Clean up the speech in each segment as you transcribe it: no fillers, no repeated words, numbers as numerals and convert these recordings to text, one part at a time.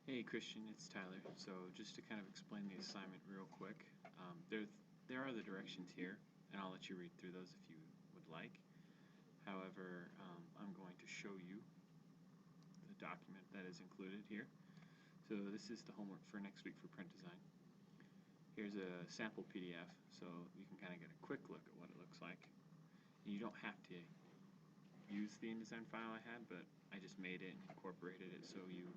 Hey Christian, it's Tyler. So just to kind of explain the assignment real quick, there are the directions here, and I'll let you read through those if you would like. However, I'm going to show you the document that is included here. So this is the homework for next week for print design. Here's a sample PDF, so you can kind of get a quick look at what it looks like. And you don't have to use the InDesign file I had, but I just made it and incorporated it so you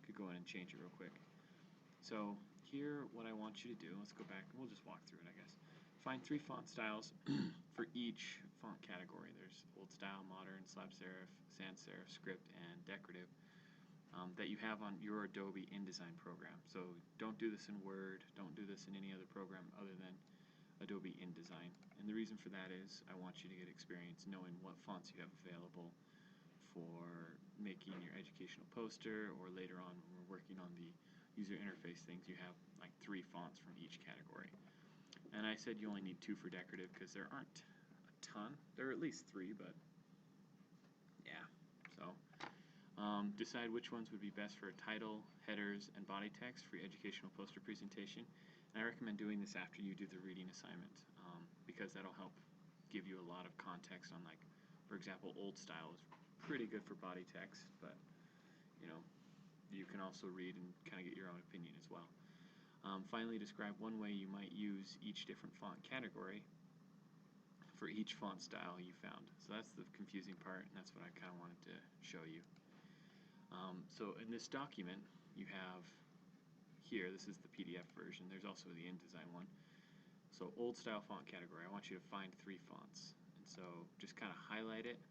could go in and change it real quick. So here, what I want you to do, let's go back and we'll just walk through it, I guess. Find 3 font styles for each font category. There's old style, modern, slab serif, sans serif, script, and decorative that you have on your Adobe InDesign program. So don't do this in Word, don't do this in any other program other than Adobe InDesign. And the reason for that is I want you to get experience knowing what fonts you have available for making your educational poster, or later on when we're working on the user interface things, you have like 3 fonts from each category. And I said you only need 2 for decorative because there aren't a ton. There are at least 3, but yeah. So decide which ones would be best for a title, headers, and body text for your educational poster presentation. And I recommend doing this after you do the reading assignment because that'll help give you a lot of context on, like, for example, old style is pretty good for body text, but you know, you can also read and kind of get your own opinion as well. Finally, describe one way you might use each different font category for each font style you found. So that's the confusing part, and that's what I kind of wanted to show you. So in this document, you have here, this is the PDF version, there's also the InDesign one. So old style font category, I want you to find 3 fonts. And so just kind of highlight it,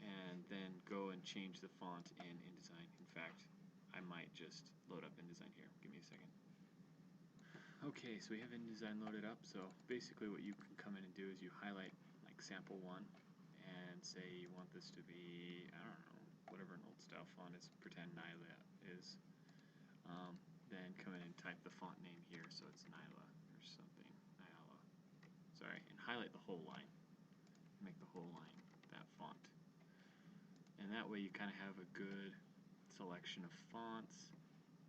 and then go and change the font in InDesign. In fact, I might just load up InDesign here. Give me a second. Okay, so we have InDesign loaded up. So basically what you can come in and do is you highlight like sample 1 and say you want this to be, I don't know, whatever an old style font is, pretend Nyla is. Then come in and type the font name here, so it's Nyla or something, Nyala. Sorry, and highlight the whole line. Make the whole line that font. And that way you kind of have a good selection of fonts.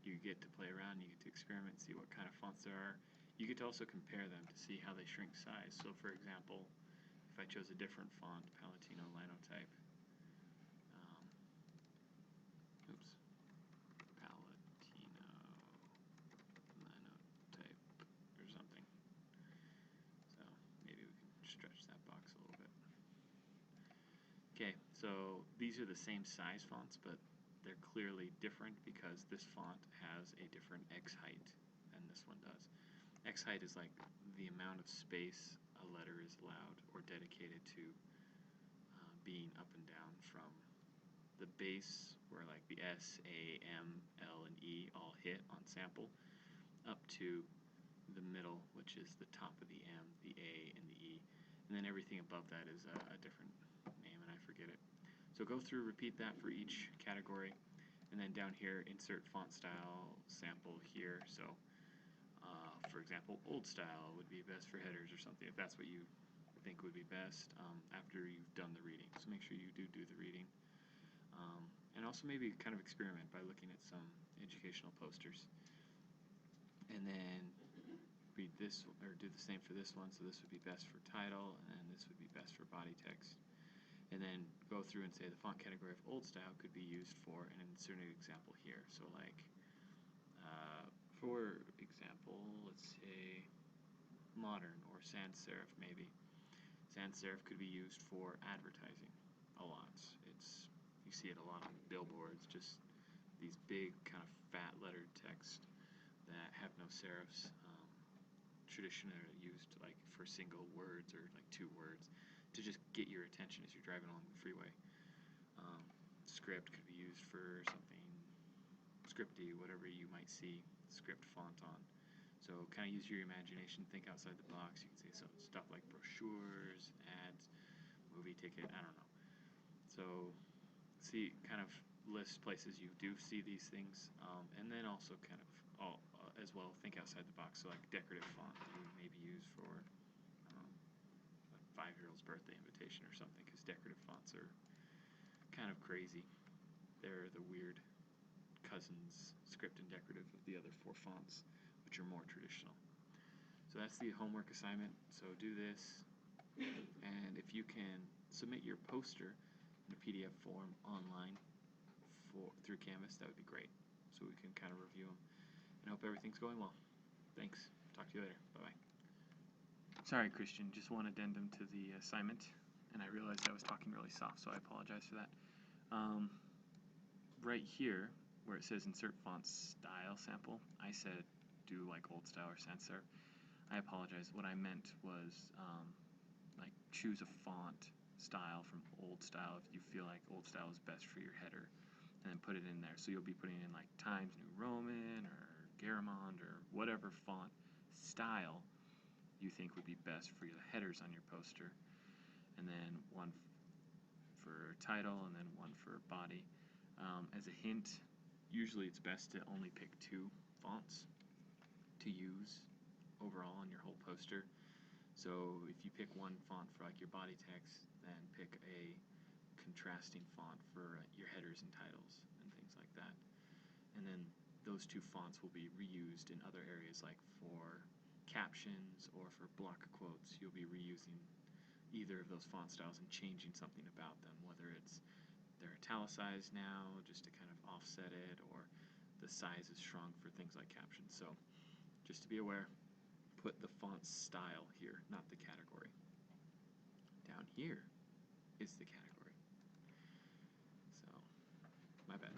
You get to play around, you get to experiment, see what kind of fonts there are. You get to also compare them to see how they shrink size. So for example, if I chose a different font, Palatino Linotype, Palatino Linotype or something. So maybe we can stretch that box a little bit. Okay, so these are the same size fonts, but they're clearly different because this font has a different X height than this one does. X height is like the amount of space a letter is allowed or dedicated to being up and down from the base, where like the S, A, M, L, and E all hit on sample, up to the middle, which is the top of the M, the A, and the E. And then everything above that is a different name, and I forget it. So go through, repeat that for each category, and then down here insert font style sample here. So for example, old style would be best for headers or something, if that's what you think would be best after you've done the reading. So make sure you do the reading. And also maybe kind of experiment by looking at some educational posters. And then read this, or do the same for this one. So this would be best for title, and this would be best for body text. And then go through and say the font category of old style could be used for, and insert an example here. So like, for example, let's say modern or sans serif maybe. Sans serif could be used for advertising a lot. You see it a lot on billboards, just these big kind of fat lettered text that have no serifs. Traditionally used like for single words or like 2 words to just get your attention as you're driving along the freeway. Script could be used for something scripty, whatever you might see script font on. So kind of use your imagination, think outside the box. You can say stuff like brochures, ads, movie ticket, I don't know. So see, kind of list places you do see these things, and then also kind of as well think outside the box. So like decorative font that you would maybe use for a 5-year-old's birthday invitation or something, because decorative fonts are kind of crazy. They're the weird cousins, script and decorative, of the other 4 fonts, which are more traditional. So that's the homework assignment. So do this, and if you can submit your poster in a PDF form online through Canvas, that would be great. So we can kind of review them. And I hope everything's going well. Thanks. Talk to you later. Bye-bye. Sorry, Christian, just one addendum to the assignment, and I realized I was talking really soft, so I apologize for that. Right here, where it says insert font style sample, I said do like old style or sans serif. I apologize. What I meant was like choose a font style from old style if you feel like old style is best for your header, and then put it in there. So you'll be putting in like Times New Roman or Garamond or whatever font style you think would be best for the headers on your poster, and then one for title and then one for body. As a hint, usually it's best to only pick 2 fonts to use overall on your whole poster. So if you pick one font for like your body text, then pick a contrasting font for your headers and titles and things like that. And then those 2 fonts will be reused in other areas, like for captions or for block quotes. You'll be reusing either of those font styles and changing something about them, whether it's they're italicized now just to kind of offset it, or the size is shrunk for things like captions. So just to be aware, put the font style here, not the category. Down here is the category. So, my bad.